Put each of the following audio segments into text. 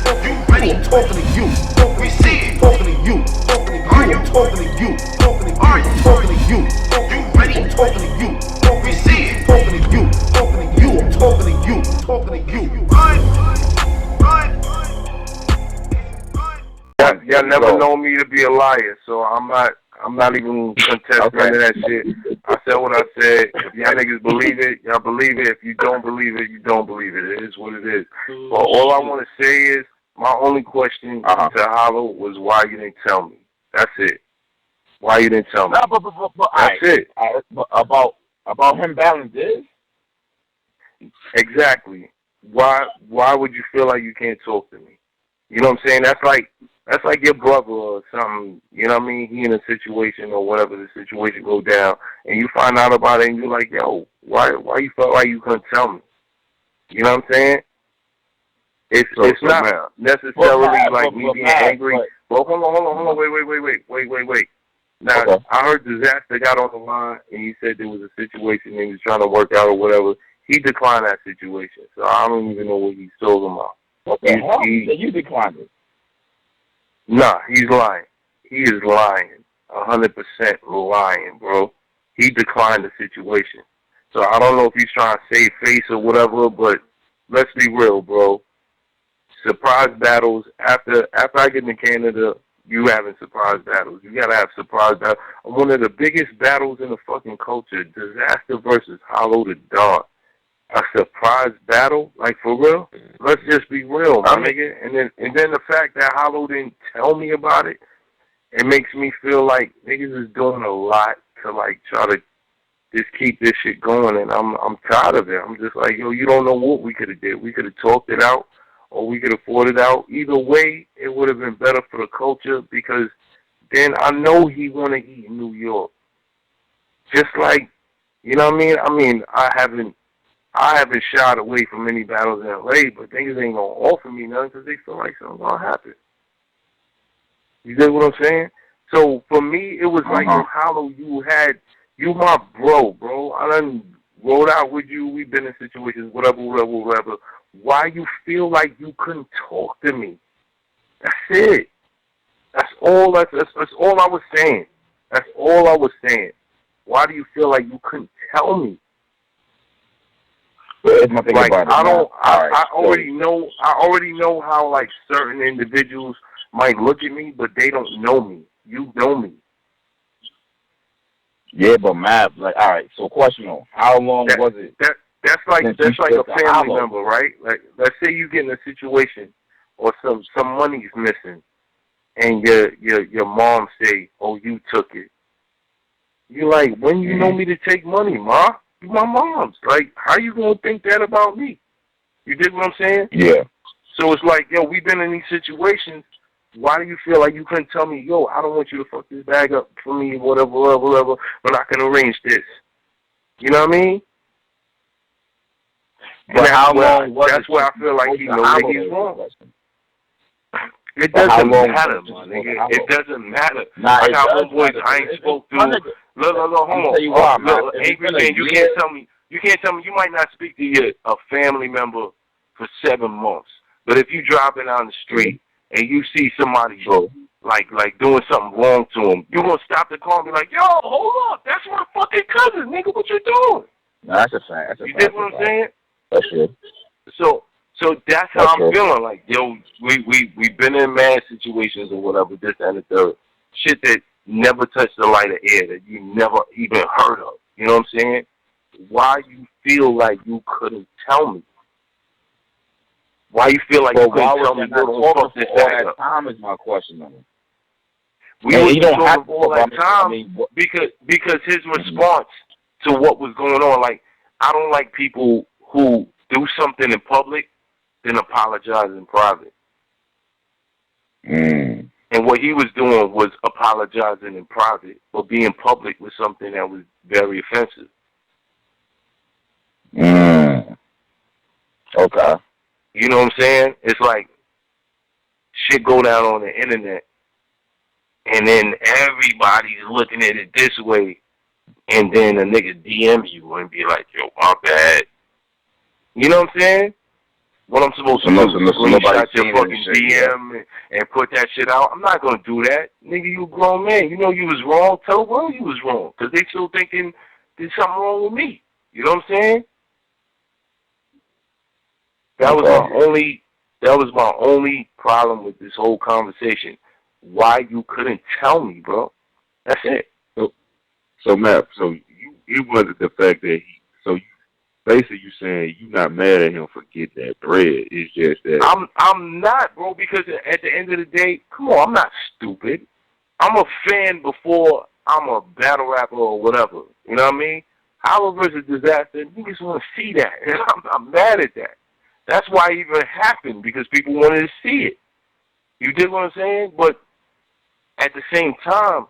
I'm talking to you. We see it. Talking to you. Talking to you. I'm talking to you. Talking to you. I'm talking to you. You ready? I'm talking to you. We see it. Talking to you. Talking to you. I'm talking to you. Talking to you. Y'all never known me to be a liar, so I'm not even contesting none of that shit. I said what I said. If y'all niggas believe it, y'all believe it. If you don't believe it, you don't believe it. It is what it is. But all I want to say is, my only question to Hollow was why you didn't tell me. That's it. Why you didn't tell me? No, but that's it. About him battling this? Exactly. Why would you feel like you can't talk to me? You know what I'm saying? That's like your brother or something, you know what I mean? He in a situation or whatever the situation go down, and you find out about it, and you're like, yo, why you felt like you couldn't tell me? You know what I'm saying? It's not necessarily like me being angry. Well, hold on, wait. Now, I heard Disaster got on the line, and he said there was a situation he was trying to work out or whatever. He declined that situation, so I don't even know what he's talking about. What the hell? You declined it. Nah, he's lying. He is lying. 100% lying, bro. He declined the situation. So I don't know if he's trying to save face or whatever, but let's be real, bro. Surprise battles, after I get into Canada, you having surprise battles. You gotta have surprise battles. One of the biggest battles in the fucking culture, Disaster versus Hollow the Dawn. A surprise battle, like for real. Let's just be real, my nigga. And then the fact that Hollow didn't tell me about it, it makes me feel like niggas is doing a lot to like try to just keep this shit going, and I'm tired of it. I'm just like, yo, you don't know what we could have did. We could have talked it out, or we could have fought it out. Either way, it would have been better for the culture, because then I know he want to eat in New York. Just like, you know what I mean? I haven't shied away from any battles in LA, but niggas ain't gonna offer me nothing because they feel like something's gonna happen. You get what I'm saying? So for me, it was like, yo, Hollow, you my bro. I done rode out with you. We've been in situations, whatever. Why you feel like you couldn't talk to me? That's it. That's all. That's all I was saying. That's all I was saying. Why do you feel like you couldn't tell me? Like, I already know how like certain individuals might look at me, but they don't know me. You know me. Yeah, but Matt, like, all right. So, question: how long was it? That's like a family member, right? Like, let's say you get in a situation, or some money's missing, and your mom say, "Oh, you took it." You like, when you know me to take money, ma? You my mom's. Like, how you gonna think that about me? You dig what I'm saying? Yeah. So it's like, yo, we've been in these situations. Why do you feel like you couldn't tell me, yo, I don't want you to fuck this bag up for me, whatever, but I can arrange this. You know what I mean? But how long was that's where I feel like he knows that he's wrong. It doesn't matter, my nigga. It doesn't matter. I got one boy I ain't spoke to. Look, hold on. Angry man, you can't tell me you might not speak to a family member for 7 months. But if you driving down the street and you see somebody like doing something wrong to him, you gonna stop the car and be like, yo, hold up, that's my fucking cousin, nigga, what you doing? No, that's a fact. You dig what I'm saying? That's true. So that's how I'm feeling. Like, yo, we've been in mad situations or whatever, this and the third. Shit that never touched the light of air, that you never even heard of. You know what I'm saying? Why you feel like you couldn't tell me? Why you feel like you couldn't tell me? All that time is my question, man. We were talking all that time because his response to what was going on, like, I don't like people who do something in public then apologize in private. And what he was doing was apologizing in private, but being public was something that was very offensive. Okay. You know what I'm saying? It's like shit go down on the internet, and then everybody's looking at it this way, and then a nigga DM you and be like, yo, my bad. You know what I'm saying? What I'm supposed to do? Screenshot your fucking DM and put that shit out? I'm not gonna do that. Nigga, you a grown man. You know you was wrong. Tell the world you was wrong. Because they still thinking there's something wrong with me. You know what I'm saying? That was my only problem with this whole conversation. Why you couldn't tell me, bro? That's it. So Matt, it wasn't the fact that basically you saying you not mad at him for getting that bread. It's just that I'm not, bro, because at the end of the day, come on, I'm not stupid. I'm a fan before I'm a battle rapper or whatever. You know what I mean? Howler versus Disaster, niggas want to see that. And I'm mad at that. That's why it even happened, because people wanted to see it. You dig what I'm saying? But at the same time,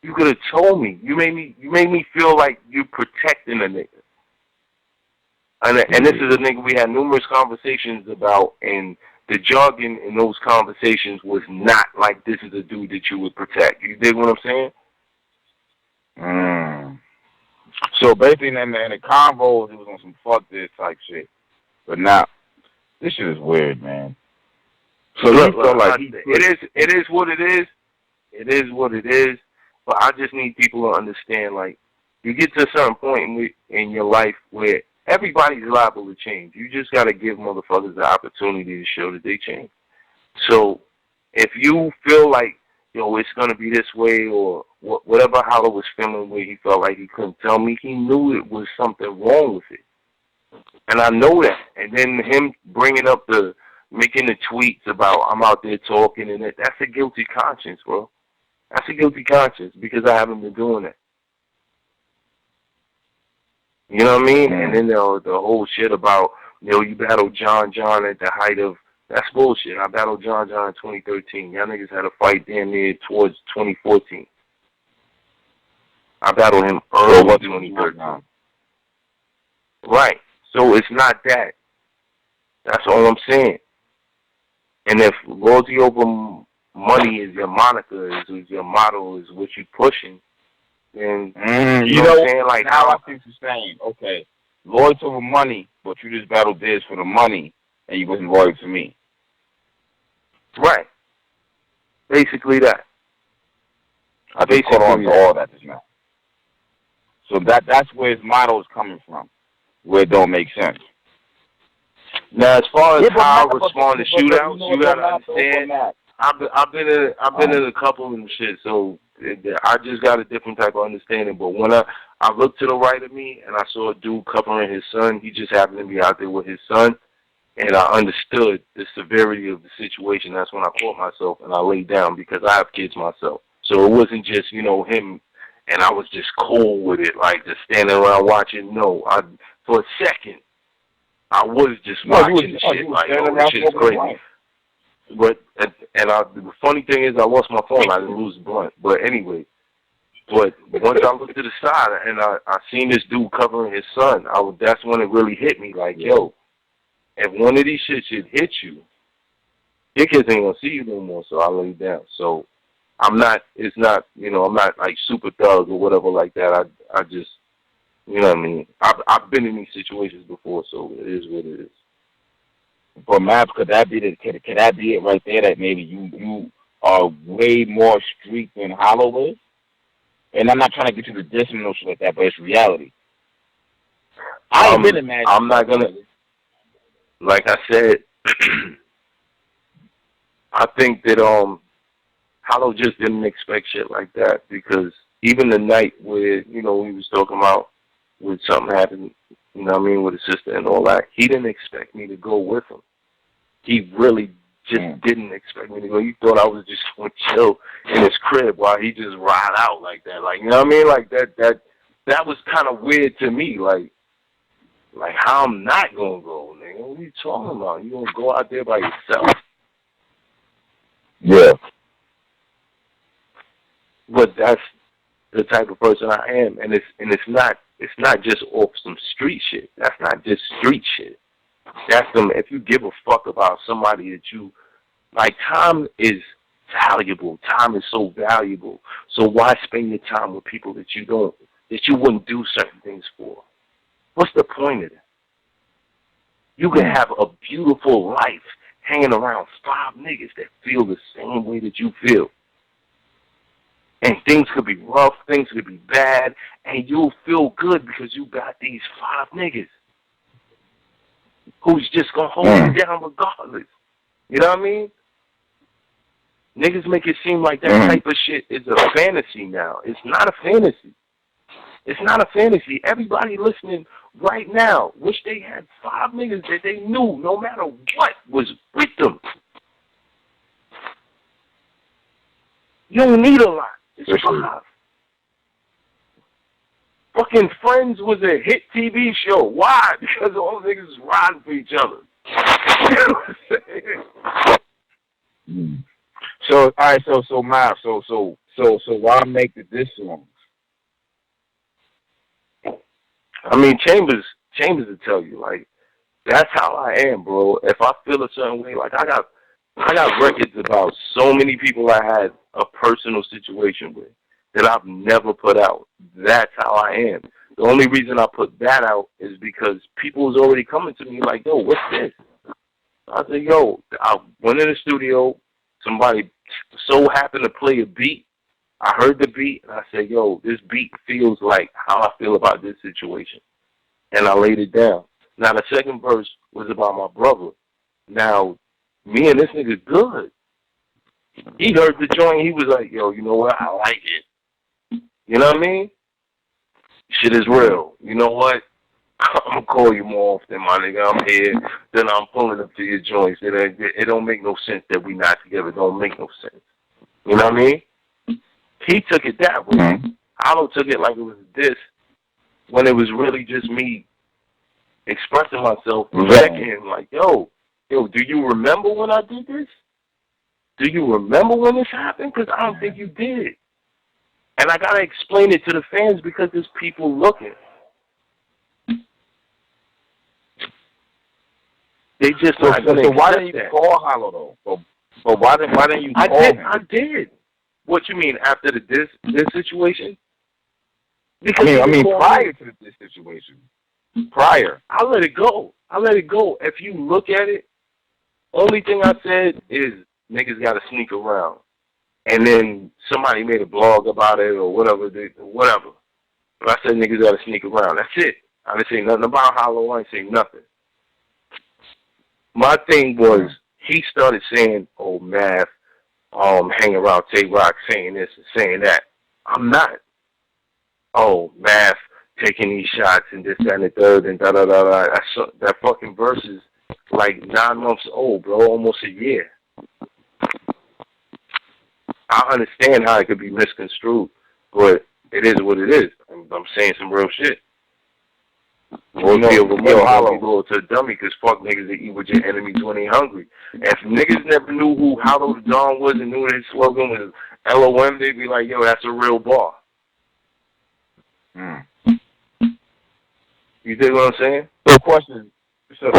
you could have told me. You made me feel like you protecting a nigga. And this is a nigga we had numerous conversations about, and the jargon in those conversations was not like this is a dude that you would protect. You dig what I'm saying? So basically, in the convos, it was on some fuck this type shit. But now, this shit is weird, man. So look, it is what it is. It is what it is. But I just need people to understand, like, you get to a certain point in your life where everybody's liable to change. You just got to give motherfuckers the opportunity to show that they change. So if you feel like, it's going to be this way, or whatever Howler was feeling where he felt like he couldn't tell me, he knew it was something wrong with it. And I know that. And then him bringing up making the tweets about I'm out there talking, and that's a guilty conscience, bro. That's a guilty conscience because I haven't been doing that. You know what I mean? And then the whole shit about, you battled John at the height of, that's bullshit. I battled John in 2013. Y'all niggas had a fight damn near towards 2014. I battled him early 2013. Right. So it's not that. That's all I'm saying. And if loyalty over money is your moniker, is your motto, is what you're pushing, then you know what I'm saying? Like, now I see what you're saying. Okay, loyalty over money, but you just battled this for the money, and you wasn't loyal to me. Right. Basically that. I just caught on to all that just now. So that's where his motto is coming from, where it don't make sense. Now, as far as how I respond to shootouts, you gotta understand. I've been in a couple and shit, so I just got a different type of understanding. But when I looked to the right of me and I saw a dude covering his son, he just happened to be out there with his son, and I understood the severity of the situation. That's when I caught myself and I laid down because I have kids myself. So it wasn't just him, and I was just cool with it, like just standing around watching. No, for a second I was just watching the shit like, this shit's crazy. But the funny thing is, I lost my phone. I didn't lose the blunt. But anyway, once I looked to the side and I seen this dude covering his son, that's when it really hit me. Like, yo, if one of these shit should hit you, your kids ain't gonna see you no more. So I laid down. So I'm not like super thug or whatever like that. I just, you know what I mean. I've been in these situations before, so it is what it is. But Maps, could that be it right there? That maybe you are way more street than Hollow is? And I'm not trying to get you to diss and no shit like that, but it's reality. I ain't been imagining. I'm not gonna. Like I said, I think that Hollow just didn't expect shit like that, because even the night where he was talking about when something happened, with his sister and all that, he didn't expect me to go with him. He really just didn't expect me to go. You thought I was just going to chill in his crib while he just ride out like that. Like, you know what I mean? Like, that was kind of weird to me. Like how I'm not going to go, nigga. What are you talking about? You going to go out there by yourself? Yeah. But that's the type of person I am. And it's not just off some street shit. That's not just street shit. That's if you give a fuck about somebody that you like, time is valuable. Time is so valuable. So why spend your time with people that you wouldn't do certain things for? What's the point of that? You can have a beautiful life hanging around 5 niggas that feel the same way that you feel. And things could be rough, things could be bad, and you'll feel good because you got these 5 niggas who's just going to hold you down regardless. You know what I mean? Niggas make it seem like that type of shit is a fantasy now. It's not a fantasy. It's not a fantasy. Everybody listening right now wish they had 5 niggas that they knew, no matter what, was with them. You don't need a lot. It's 5. Fucking Friends was a hit TV show. Why? Because all the niggas was riding for each other. You know what I'm saying? So, all right, so Miles, so why make the diss songs? I mean, Chambers will tell you, like, that's how I am, bro. If I feel a certain way, like, I got records about so many people I had a personal situation with that I've never put out. That's how I am. The only reason I put that out is because people was already coming to me like, yo, what's this? I said, yo, I went in the studio, somebody so happened to play a beat. I heard the beat, and I said, yo, this beat feels like how I feel about this situation. And I laid it down. Now, the second verse was about my brother. Now, me and this nigga good. He heard the joint, he was like, yo, you know what, I like it. You know what I mean? Shit is real. You know what? I'm going to call you more often, my nigga. I'm here. Then I'm pulling up to your joints. It don't make no sense that we not together. It don't make no sense. You know what I mean? He took it that way. Hollow took it like it was a diss when it was really just me expressing myself, checking him like, yo, do you remember when I did this? Do you remember when this happened? Because I don't think you did. And I got to explain it to the fans because there's people looking. They just not going to So why didn't you call Hollow, though? But why didn't you call him? I did. What you mean, after the this situation? Because I mean prior to this situation. Prior. I let it go. If you look at it, only thing I said is niggas got to sneak around. And then somebody made a blog about it or whatever. But I said niggas got to sneak around. That's it. I didn't say nothing about Hollow. I didn't say nothing. My thing was he started saying, oh, Math, hanging around Tay-Rock saying this and saying that. I'm not. Oh, Math taking these shots and this, that, and the third and da-da-da-da. That fucking verse is like 9 months old, bro, almost a year. I understand how it could be misconstrued, but it is what it is. I'm saying some real shit. Or be a loyal to a dummy, because fuck niggas that eat with your enemies when they hungry. If niggas never knew who Hollow the Don was and knew his slogan was LOM, they'd be like, yo, that's a real bar. You dig what I'm saying? So question, so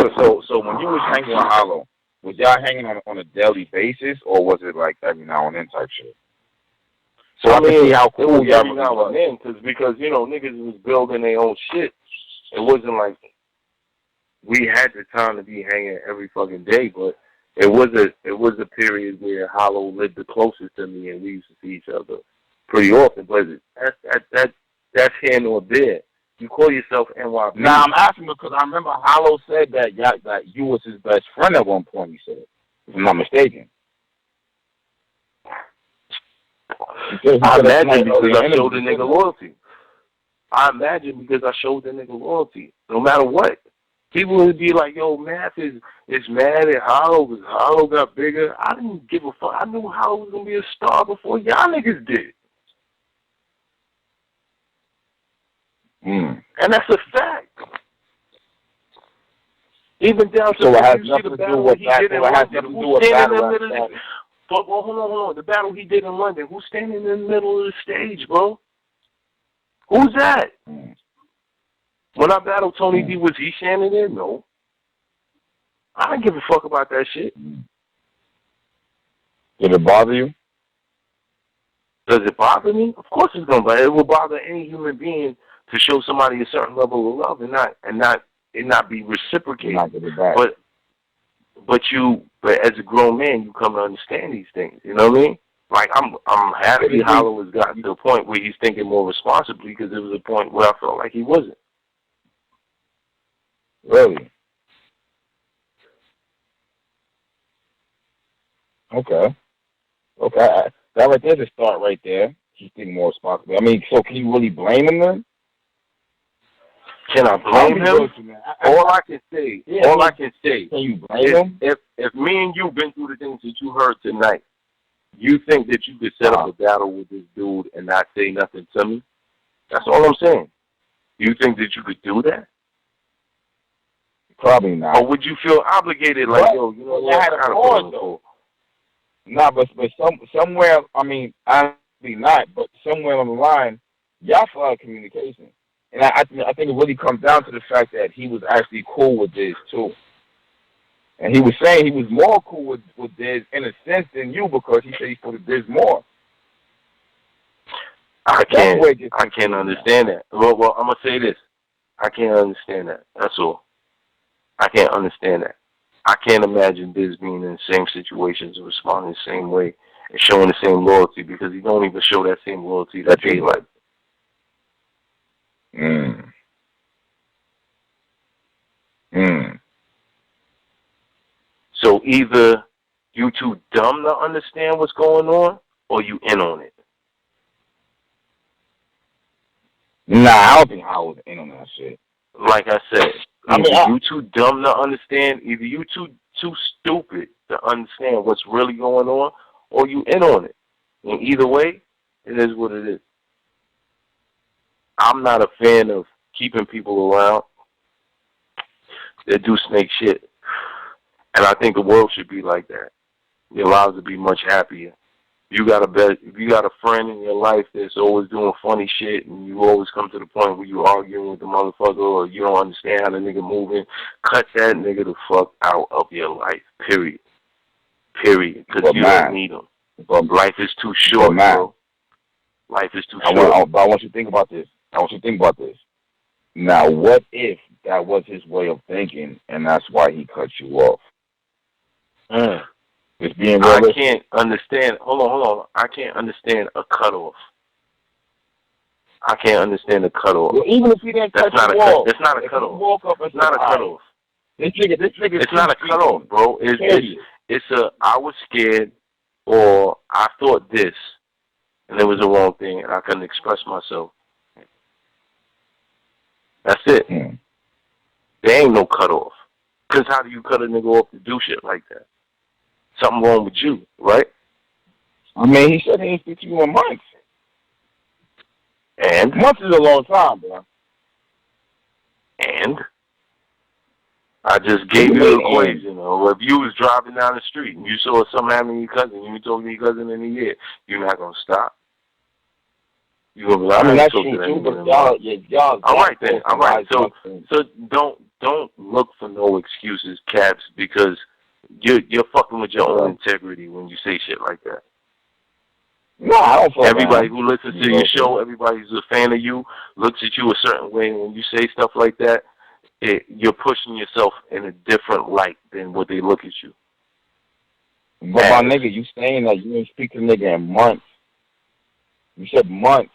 when you was hanging with Hollow, was y'all hanging on a daily basis, or was it like every now and then type shit? So I mean, see how cool y'all every now and then, because you know niggas was building their own shit. It wasn't like we had the time to be hanging every fucking day, but it was a period where Hollow lived the closest to me, and we used to see each other pretty often. But that's here nor there. You call yourself NYB. Nah, I'm asking because I remember Hollow said that you was his best friend at one point. He said, if I'm not mistaken. I imagine because I showed the nigga loyalty. No matter what. People would be like, yo, Math is mad at Hollow because Hollow got bigger. I didn't give a fuck. I knew Hollow was going to be a star before y'all niggas did. And that's a fact. Even down to the battle he did in London. Who's standing in the middle of hold on. The battle he did in London. Who's standing in the middle of the stage, bro? Who's that? When I battled Tony D, was he standing there? No. I didn't give a fuck about that shit. Did it bother you? Does it bother me? Of course it's gonna bother. It will bother any human being to show somebody a certain level of love and not it not be reciprocated. Not get it back. But as a grown man, you come to understand these things. You know what I mean? Like I'm happy Hollow has gotten to the point where he's thinking more responsibly, because there was a point where I felt like he wasn't. Really? Okay. That right there's a start right there. He's thinking more responsibly. I mean, so can you really blame him then? Can I blame him? All I can say, can you blame him? If me and you been through the things that you heard tonight, you think that you could set up a battle with this dude and not say nothing to me? That's all I'm saying. You think that you could do that? Probably not. Or would you feel obligated, like, yo, you know what? I had a pause, though. Nah, but somewhere, I mean, obviously not, but somewhere on the line, y'all still have communication. And I think it really comes down to the fact that he was actually cool with Diz, too. And he was saying he was more cool with Diz in a sense than you, because he said he put Diz more. I can't understand that. Well, I'm going to say this. I can't understand that. That's all. I can't understand that. I can't imagine Diz being in the same situations and responding the same way and showing the same loyalty, because he don't even show that same loyalty to Daylight. So either you too dumb to understand what's going on, or you in on it. Nah, I don't think I was in on that shit. Like I said, you too dumb to understand, either you too stupid to understand what's really going on, or you in on it. And either way, it is what it is. I'm not a fan of keeping people around that do snake shit. And I think the world should be like that. Your lives would be much happier. If you got a friend in your life that's always doing funny shit, and you always come to the point where you're arguing with the motherfucker, or you don't understand how the nigga moving, cut that nigga the fuck out of your life. Period. Because you don't need him. Life is too short, bro. Life is too short. But I want you to think about this. Now, what if that was his way of thinking, and that's why he cut you off? It's being realistic. I can't understand. Hold on. I can't understand a cutoff. I can't understand a cutoff. Well, even if he didn't cut you off, it's not a cutoff. It's not a cutoff. This nigga. It's not a cutoff, bro. It's a I was scared, or I thought this, and it was the wrong thing, and I couldn't express myself. That's it. There ain't no cutoff. Because how do you cut a nigga off to do shit like that? Something wrong with you, right? I mean, he said he ain't speak to you in months. And? Months is a long time, bro. And? I just gave you the equation. If you was driving down the street and you saw something happening to your cousin, you told me your cousin in a year, you're not going to stop. You're going to be like, I mean, that's true, too, but y'all. All right, then. All right. So don't look for no excuses, Caps, because you're fucking with your own integrity when you say shit like that. No, I don't fuck Everybody who listens to your show, everybody who's a fan of you, looks at you a certain way, and when you say stuff like that, you're pushing yourself in a different light than what they look at you. But my nigga, you saying that you didn't speak to the nigga in months. You said months.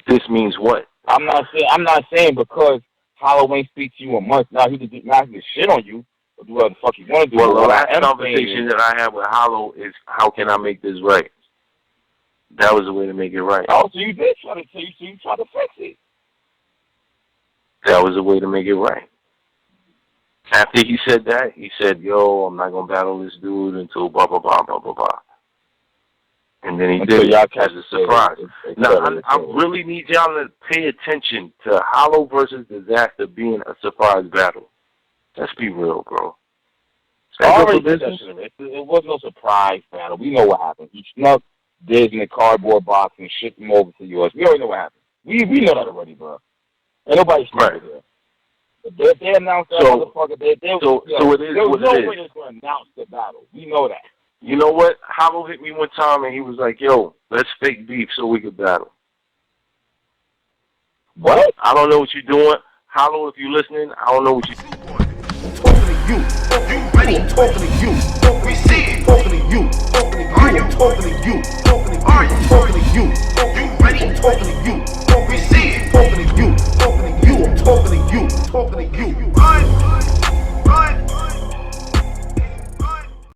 This means what? I'm not saying because Halloween speaks to you in months. Now he can shit on you or do whatever the fuck you want to do. Well, the last conversation that I had with Hollow is, how can I make this right? That was the way to make it right. Oh, so you did try to you tried to fix it. That was the way to make it right. After he said that, he said, yo, I'm not going to battle this dude until blah, blah, blah, blah, blah, blah. And then he did it as a surprise. Now, I really need y'all to pay attention to Hollow versus Disaster being a surprise battle. Let's be real, bro. It was no surprise battle. We know what happened. He snuck Diz in the cardboard box and shipped him over to yours. We already know what happened. We know that already, bro. Ain't nobody stupid there. They announced that motherfucker. So it is what it is. There was no way they was going to announce the battle. We know that. You know what? Hollow hit me one time and he was like, yo, let's fake beef so we could battle. What? I don't know what you're doing. Hollow, if you're listening, I don't know what you're doing. Talking to you. You ready? I'm talking to you. We see it. Talking to you. Talking to you. I'm talking to you. Talking to you. Are you talking to you? You ready? I'm talking to you. We see it. Talking to you. Talking to you. I'm talking to you. Talking to you.